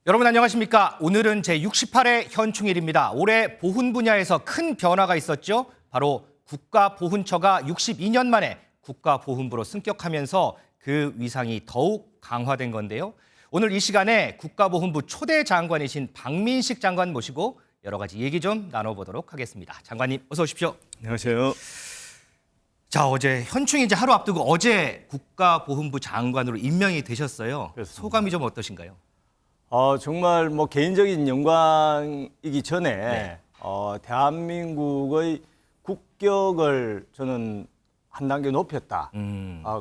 여러분 안녕하십니까? 오늘은 제68회 현충일입니다. 올해 보훈 분야에서 큰 변화가 있었죠. 바로 국가보훈처가 62년 만에 국가보훈부로 승격하면서 그 위상이 더욱 강화된 건데요. 오늘 이 시간에 국가보훈부 초대 장관이신 박민식 장관 모시고 여러 가지 얘기 좀 나눠보도록 하겠습니다. 장관님 어서 오십시오. 안녕하세요. 자, 어제 현충일 이제 하루 앞두고 어제 국가보훈부 장관으로 임명이 되셨어요. 그렇습니다. 소감이 좀 어떠신가요? 정말 뭐 개인적인 영광이기 전에 네. 대한민국의 국격을 저는 한 단계 높였다.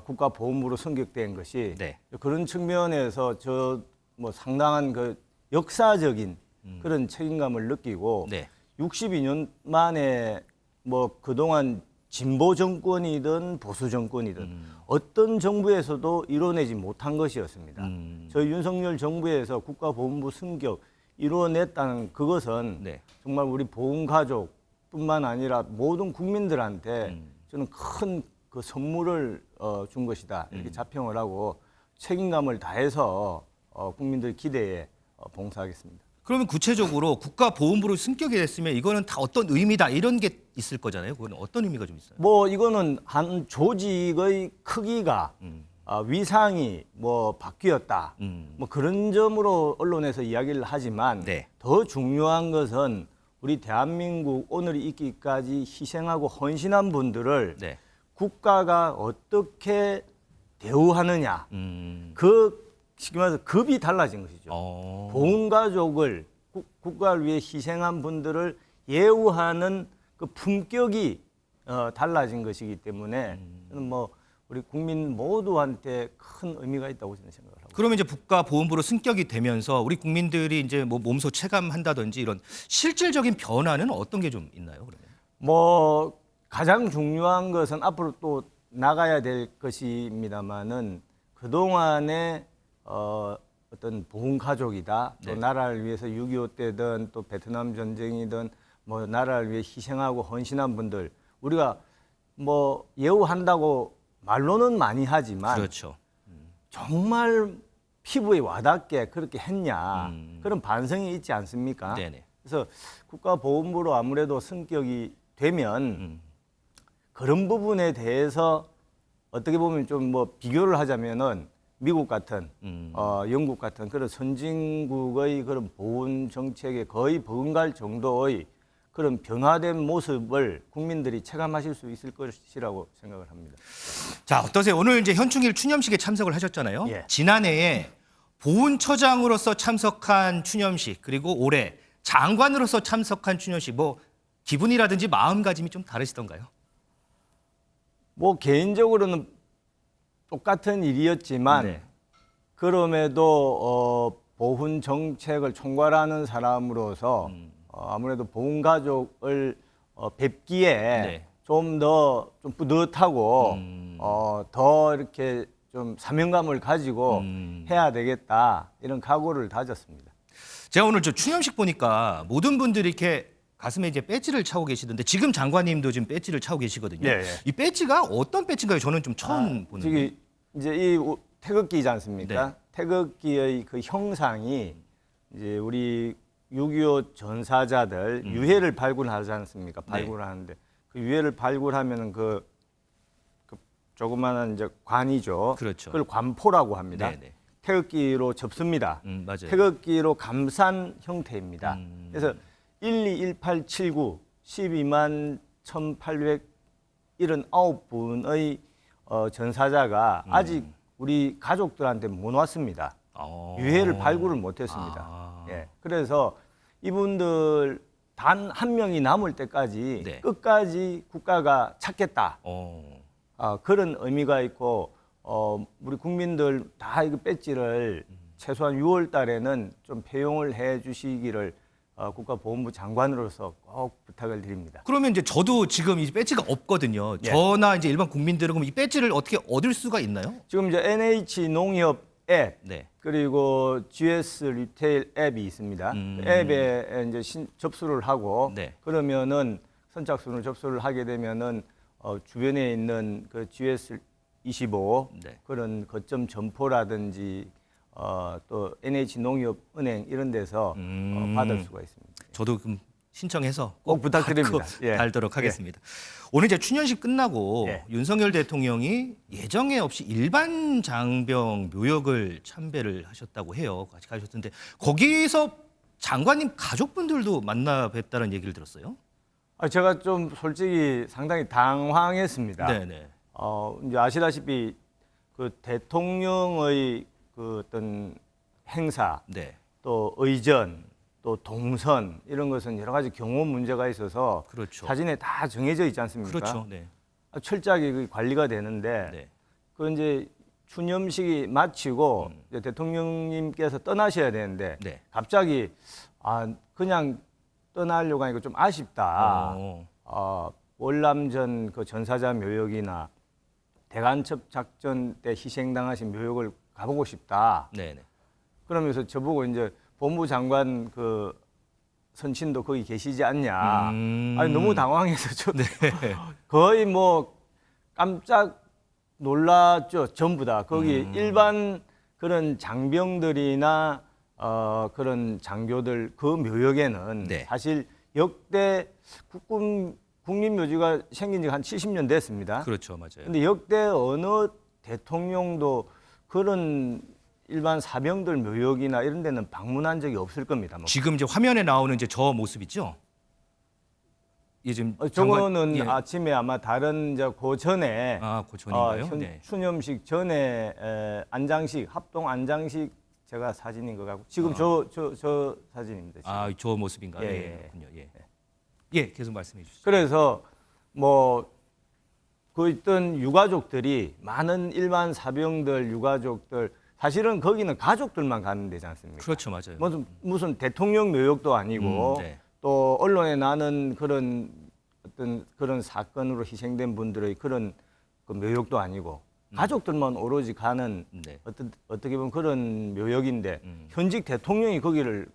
국가보훈부로 승격된 것이 네. 그런 측면에서 저 뭐 상당한 그 역사적인 그런 책임감을 느끼고 네. 62년 만에 뭐 그동안 진보 정권이든 보수 정권이든 어떤 정부에서도 이뤄내지 못한 것이었습니다. 저희 윤석열 정부에서 국가보훈부 승격 이뤄냈다는 그것은 네. 정말 우리 보훈가족뿐만 아니라 모든 국민들한테 저는 큰 그 선물을 준 것이다. 이렇게 자평을 하고 책임감을 다해서 국민들 기대에 봉사하겠습니다. 그러면 구체적으로 국가보훈부로 승격이 됐으면 이거는 다 어떤 의미다 이런 게 있을 거잖아요. 그건 어떤 의미가 좀 있어요? 뭐 이거는 한 조직의 크기가 위상이 뭐 바뀌었다. 뭐 그런 점으로 언론에서 이야기를 하지만 네. 더 중요한 것은 우리 대한민국 오늘이 있기까지 희생하고 헌신한 분들을 네. 국가가 어떻게 대우하느냐. 쉽게 말해서 급이 달라진 것이죠. 보훈가족을 국가를 위해 희생한 분들을 예우하는 그 품격이 달라진 것이기 때문에 저는 뭐 우리 국민 모두한테 큰 의미가 있다고 저는 생각을 하고. 그러면 이제 국가보훈부로 승격이 되면서 우리 국민들이 이제 뭐 몸소 체감한다든지 이런 실질적인 변화는 어떤 게 좀 있나요? 그러면? 뭐 가장 중요한 것은 앞으로 또 나가야 될 것입니다만은 그동안에 어떤 보훈가족이다. 또 네. 나라를 위해서 6.25 때든 또 베트남 전쟁이든 뭐 나라를 위해 희생하고 헌신한 분들 우리가 뭐 예우한다고 말로는 많이 하지만 그렇죠. 정말 피부에 와닿게 그렇게 했냐 그런 반성이 있지 않습니까? 네네. 그래서 국가보훈부로 아무래도 승격이 되면 그런 부분에 대해서 어떻게 보면 좀 뭐 비교를 하자면은 미국 같은 영국 같은 그런 선진국의 그런 보훈 정책에 거의 버금갈 정도의 그런 변화된 모습을 국민들이 체감하실 수 있을 것이라고 생각을 합니다. 자, 어떠세요? 오늘 이제 현충일 추념식에 참석을 하셨잖아요. 예. 지난해에 보훈처장으로서 참석한 추념식 그리고 올해 장관으로서 참석한 추념식 뭐 기분이라든지 마음가짐이 좀 다르시던가요? 뭐 개인적으로는 똑같은 일이었지만 네. 그럼에도 보훈 정책을 총괄하는 사람으로서 아무래도 보훈가족을 뵙기에 네. 좀 더 좀 뿌듯하고 더 이렇게 좀 사명감을 가지고 해야 되겠다 이런 각오를 다졌습니다. 제가 오늘 저 추념식 보니까 모든 분들이 이렇게 가슴에 이제 배지를 차고 계시던데 지금 장관님도 지금 배지를 차고 계시거든요. 예, 예. 이 배지가 어떤 배지인가요? 저는 좀 처음 보는. 저기 이제 이 태극기지 않습니까? 네. 태극기의 그 형상이 이제 우리 6.25 전사자들 유해를 발굴하지 않습니까? 발굴하는데 그 유해를 발굴하면은 그 조그마한 이제 관이죠. 그렇죠. 그걸 관포라고 합니다. 네네. 태극기로 접습니다. 맞아요. 태극기로 감싼 형태입니다. 그래서 121879 12만 1879분의 전사자가 아직 우리 가족들한테 못 왔습니다. 유해를 발굴을 못했습니다. 예, 그래서 이분들 단 한 명이 남을 때까지 네. 끝까지 국가가 찾겠다. 어. 그런 의미가 있고 우리 국민들 다 이 배지를 최소한 6월 달에는 좀 폐용을 해 주시기를 국가보훈부 장관으로서 꼭 부탁을 드립니다. 그러면 이제 저도 지금 이 배지가 없거든요. 예. 저나 이제 일반 국민들은 그럼 이 배지를 어떻게 얻을 수가 있나요? 지금 이제 NH 농협 앱 네. 그리고 GS 리테일 앱이 있습니다. 그 앱에 이제 접수를 하고 네. 그러면은 선착순으로 접수를 하게 되면은 주변에 있는 그 GS 25 네. 그런 거점 점포라든지 또 NH농협은행 이런 데서 받을 수가 있습니다. 저도 그럼 신청해서 꼭 부탁드립니다. 받고 예. 달도록 하겠습니다. 오늘 이제 추년식 끝나고 예. 윤석열 대통령이 예정에 없이 일반 장병 묘역을 참배를 하셨다고 해요. 같이 가셨던데 거기서 장관님 가족분들도 만나 뵀다는 얘기를 들었어요. 제가 좀 솔직히 상당히 당황했습니다. 네네. 이제 아시다시피 그 대통령의 그 어떤 행사, 네. 또 의전, 또 동선 이런 것은 여러 가지 경호 문제가 있어서 그렇죠. 사진에 다 정해져 있지 않습니까? 그렇죠. 네. 철저하게 그 관리가 되는데 네. 그 이제 추념식이 마치고 이제 대통령님께서 떠나셔야 되는데 네. 갑자기 그냥 떠나려고 하니까 좀 아쉽다. 월남전 그 전사자 묘역이나 대간첩 작전 때 희생당하신 묘역을 가보고 싶다. 네네. 그러면서 저보고 이제 법무부 장관 그 선친도 거기 계시지 않냐. 아니 너무 당황해서 저 거의 뭐 깜짝 놀랐죠. 전부 다 거기 일반 그런 장병들이나 그런 장교들 그 묘역에는 네. 사실 역대 국립묘지가 생긴 지 한 70년 됐습니다. 그렇죠. 맞아요. 근데 역대 어느 대통령도 그런 일반 사병들 묘역이나 이런 데는 방문한 적이 없을 겁니다. 뭐. 지금 이제 화면에 나오는 이제 저 모습이죠? 예, 지금 저거는 예. 아침에 아마 다른 그 전에 그 전인가요? 네. 추념식 전에 안장식 합동 안장식 제가 사진인 것 같고 지금 저 사진입니다. 지금. 저 모습인가요? 예, 예, 예. 그렇군요. 예. 예, 계속 말씀해 주시죠. 그래서 뭐 그 있던 유가족들이 많은 일반 사병들 유가족들 사실은 거기는 가족들만 가는 데지 않습니까? 그렇죠, 맞아요. 무슨 대통령 묘역도 아니고 네. 또 언론에 나는 그런 어떤 그런 사건으로 희생된 분들의 그런 그 묘역도 아니고 가족들만 오로지 가는 네. 어떻게 보면 그런 묘역인데 현직 대통령이 거기를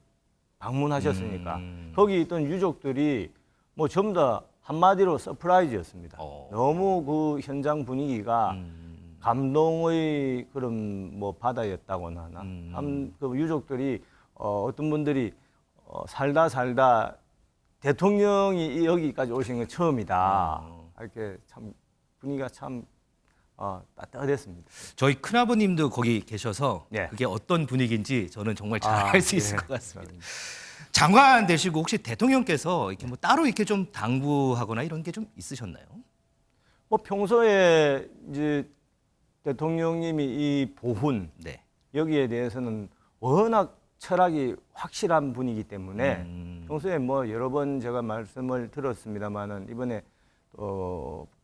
방문하셨으니까 거기 있던 유족들이 뭐 전부 다 한마디로 서프라이즈였습니다. 너무 그 현장 분위기가 감동의 그런 뭐 바다였다고나 하나. 그 유족들이 어떤 분들이 살다 대통령이 여기까지 오신 건 처음이다. 이렇게 참 분위기가 참 따뜻했습니다. 저희 큰아버님도 거기 계셔서 예. 그게 어떤 분위기인지 저는 정말 잘 알 수 있을 예. 것 같습니다. 장관 되시고 혹시 대통령께서 이렇게 뭐 따로 이렇게 좀 당부하거나 이런 게 좀 있으셨나요? 뭐 평소에 이제 대통령님이 이 보훈 네. 여기에 대해서는 워낙 철학이 확실한 분이기 때문에 평소에 뭐 여러 번 제가 말씀을 들었습니다만은 이번에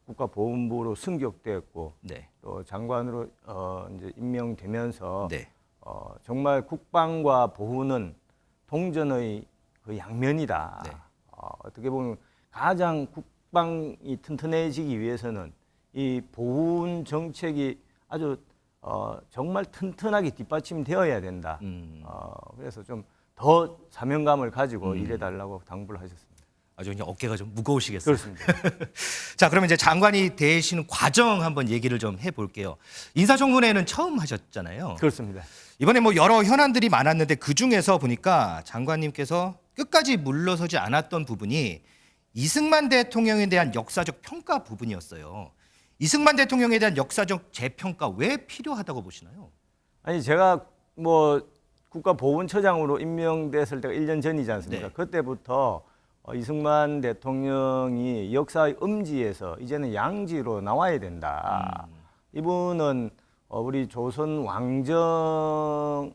국가보훈부로 승격됐고 네. 또 장관으로 이제 임명되면서 네. 정말 국방과 보훈은 동전의 그 양면이다. 네. 어떻게 보면 가장 국방이 튼튼해지기 위해서는 이 보훈 정책이 아주 정말 튼튼하게 뒷받침되어야 된다. 그래서 좀 더 사명감을 가지고 일해달라고 당부를 하셨습니다. 아주 그냥 어깨가 좀 무거우시겠어요. 그렇습니다. 자, 그러면 이제 장관이 되시는 과정 한번 얘기를 좀 해볼게요. 인사청문회는 처음 하셨잖아요. 그렇습니다. 이번에 뭐 여러 현안들이 많았는데 그 중에서 보니까 장관님께서 끝까지 물러서지 않았던 부분이 이승만 대통령에 대한 역사적 평가 부분이었어요. 이승만 대통령에 대한 역사적 재평가 왜 필요하다고 보시나요? 아니 제가 뭐 국가보훈처장으로 임명됐을 때가 1년 전이지 않습니까? 네. 그때부터 이승만 대통령이 역사의 음지에서 이제는 양지로 나와야 된다. 이분은 우리 조선 왕정에서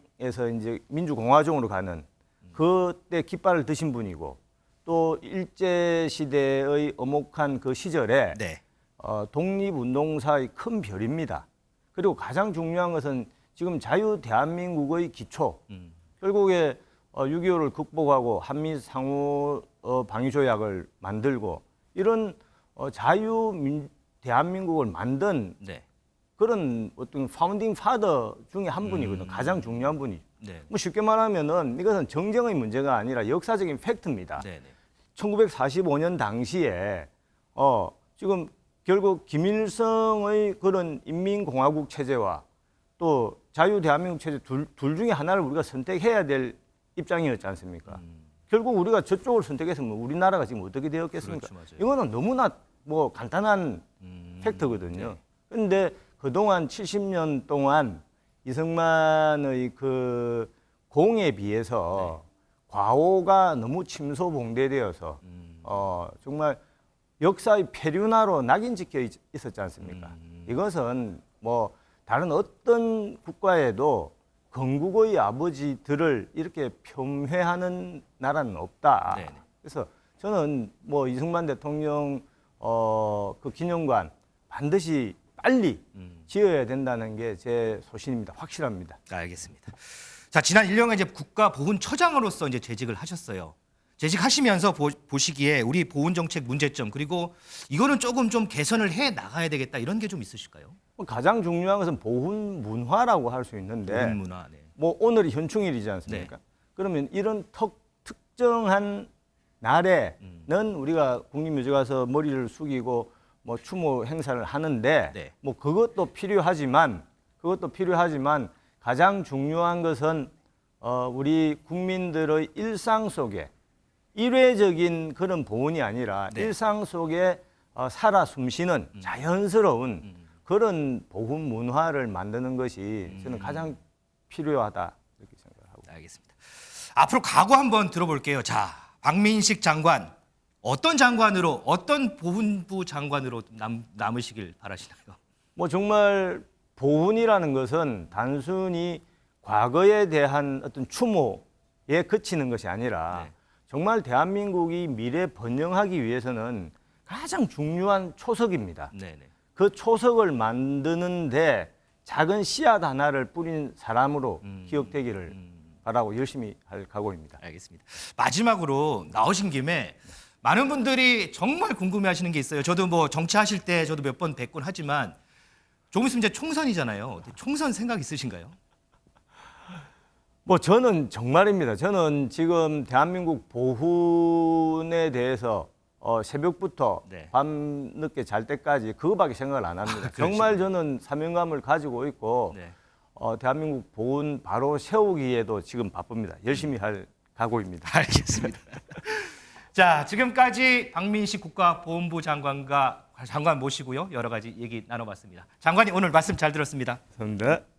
이제 민주공화정으로 가는 그때 깃발을 드신 분이고 또 일제 시대의 엄혹한 그 시절에 네. 독립운동사의 큰 별입니다. 그리고 가장 중요한 것은 지금 자유 대한민국의 기초. 결국에 6.25를 극복하고 한미 상호 방위조약을 만들고 이런 자유 대한민국을 만든 네. 그런 어떤 파운딩 파더 중에 한 분이거든요. 가장 중요한 분이. 네. 뭐 쉽게 말하면은 이것은 정쟁의 문제가 아니라 역사적인 팩트입니다. 네. 네. 1945년 당시에 지금 결국 김일성의 그런 인민공화국 체제와 또 자유 대한민국 체제 둘 중에 하나를 우리가 선택해야 될 입장이었지 않습니까? 결국 우리가 저쪽을 선택했으면 우리나라가 지금 어떻게 되었겠습니까? 그렇죠, 맞아요. 이거는 너무나 뭐 간단한 팩트거든요. 그런데 그동안 70년 동안 이승만의 그 공에 비해서 과오가 너무 침소봉대되어서 정말 역사의 폐륜화로 낙인찍혀 있었지 않습니까? 이것은 뭐 다른 어떤 국가에도 건국의 아버지들을 이렇게 폄훼하는 나라는 없다. 네네. 그래서 저는 뭐 이승만 대통령 그 기념관 반드시 빨리 지어야 된다는 게 제 소신입니다. 확실합니다. 알겠습니다. 자, 지난 1년간 이제 국가보훈처장으로서 이제 재직을 하셨어요. 재직하시면서 보시기에 우리 보훈 정책 문제점 그리고 이거는 조금 좀 개선을 해 나가야 되겠다 이런 게 좀 있으실까요? 가장 중요한 것은 보훈 문화라고 할 수 있는데 보훈 문화. 네. 뭐 오늘이 현충일이지 않습니까? 그러면 이런 특정한 날에는 우리가 국립묘지 가서 머리를 숙이고 뭐 추모 행사를 하는데 네. 뭐 그것도 필요하지만 가장 중요한 것은 우리 국민들의 일상 속에 일회적인 그런 보훈이 아니라 네. 일상 속에 살아 숨쉬는 자연스러운 그런 보훈 문화를 만드는 것이 저는 가장 필요하다 이렇게 생각하고. 알겠습니다. 앞으로 각오 한번 들어볼게요. 자, 박민식 장관 어떤 장관으로 어떤 보훈부 장관으로 남으시길 바라시나요? 뭐 정말 보훈이라는 것은 단순히 과거에 대한 어떤 추모에 그치는 것이 아니라 네. 정말 대한민국이 미래 번영하기 위해서는 가장 중요한 초석입니다. 네네. 그 초석을 만드는데 작은 씨앗 하나를 뿌린 사람으로 기억되기를 바라고 열심히 할 각오입니다. 알겠습니다. 마지막으로 나오신 김에 많은 분들이 정말 궁금해하시는 게 있어요. 저도 뭐 정치하실 때 저도 몇 번 뵙곤 하지만 조금 있으면 이제 총선이잖아요. 총선 생각 있으신가요? 뭐 저는 정말입니다. 저는 지금 대한민국 보훈에 대해서 새벽부터 네. 밤 늦게 잘 때까지 그거밖에 생각을 안 합니다. 정말 저는 사명감을 가지고 있고 네. 대한민국 보훈 바로 세우기에도 지금 바쁩니다. 열심히 할 각오입니다. 알겠습니다. 자, 지금까지 박민식 국가보훈부 장관 모시고요. 여러 가지 얘기 나눠봤습니다. 장관님 오늘 말씀 잘 들었습니다. 감사합니다.